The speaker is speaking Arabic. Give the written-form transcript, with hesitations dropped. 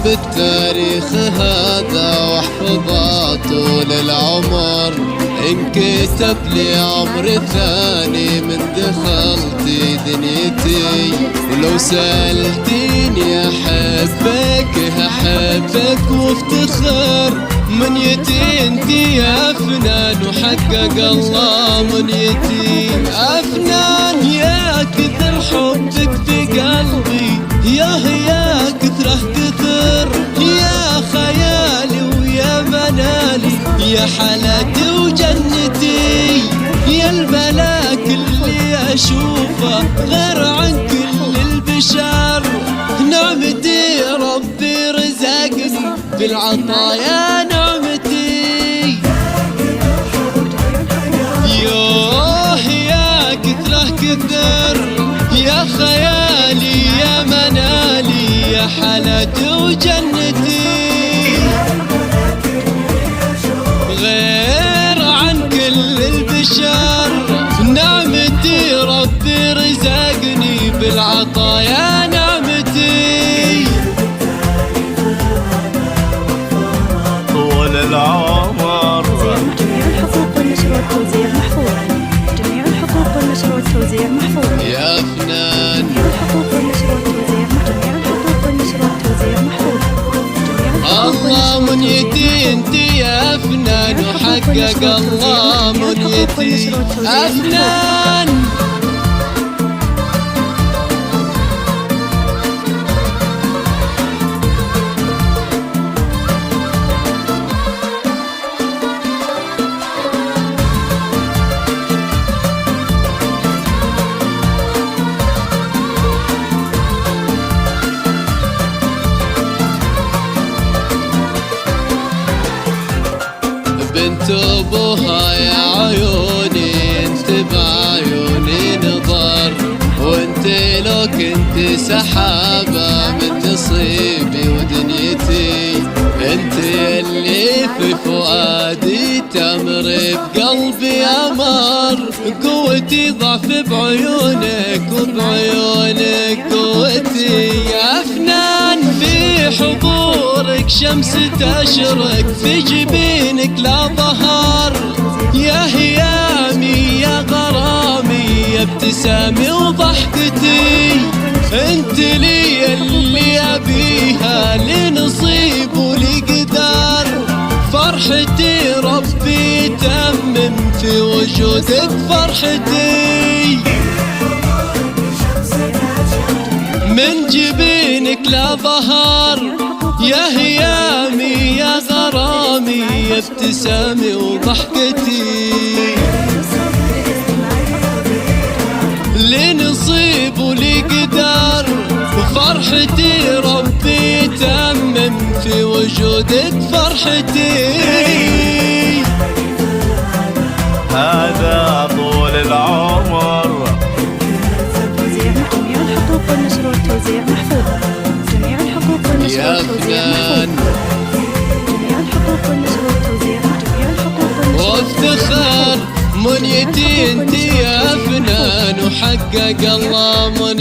بالتاريخ هذا واحفظه طول العمر. انكتب لي عمر ثاني من دخلتي دنيتي، ولو سألتيني أحبك أحبك وافتخر. منيتي انتي يا فنان وحقق الله منيتي. أفنان يا كثر حبك في قلبي، يا كثره كثر، يا خيالي ويا منالي، يا حالتي وجنتي، يا الملاك اللي أشوفه غير عن كل البشر. نعمتي ربي رزقني بالعطايا نعمتي. يوه يا كثره كثر، يا خيالي يا منالي، يا حالتي وجنتي، غير عن كل البشر. نعمتي ربي رزقني بالعطايا نعمتي. طول العمر جميع الحقوق والنشر والتوزيع محفوظ، جميع الحقوق والنشر والتوزيع محفوظ. يا فنان جميع الحقوق والنشر والتوزيع، جميع الحقوق والنشر والتوزيع محفوظ. الله منيتي انتي يا فنان وحقق الله منيتي. أفنان بنت ابوها يا عيوني، انت بعيوني نظر، وانت لو كنت سحابة من نصيبي ودنيتي. انت اللي في فؤادي تمر بقلبي امر، قوتي ضعف بعيونك وبعيونك قوتي. يا فنان في حضورك شمس تشرق، في جبينك لا ظهر، يا هيامي يا غرامي يا ابتسامي وضحكتي. انت لي اللي ابيها لنصيب ولقدر، فرحتي ربي يتمم في وجودك فرحتي. من جبينك لا ظهر، يا هيامي يا غرامي يا ابتسامي وضحكتي. لنصيب ولقدر، فرحتي ربي يتمم في وجودك فرحتي. هذا طول العمر. جميع الحقوق والنشر والتوزيع محفوظ، جميع الحقوق والنشر والتوزيع محفوظ. جميع الحقوق والنشر والتوزيع، جميع الحقوق والنشر وافتخر منيتي انتي يا فنان وحقق الله منيتي.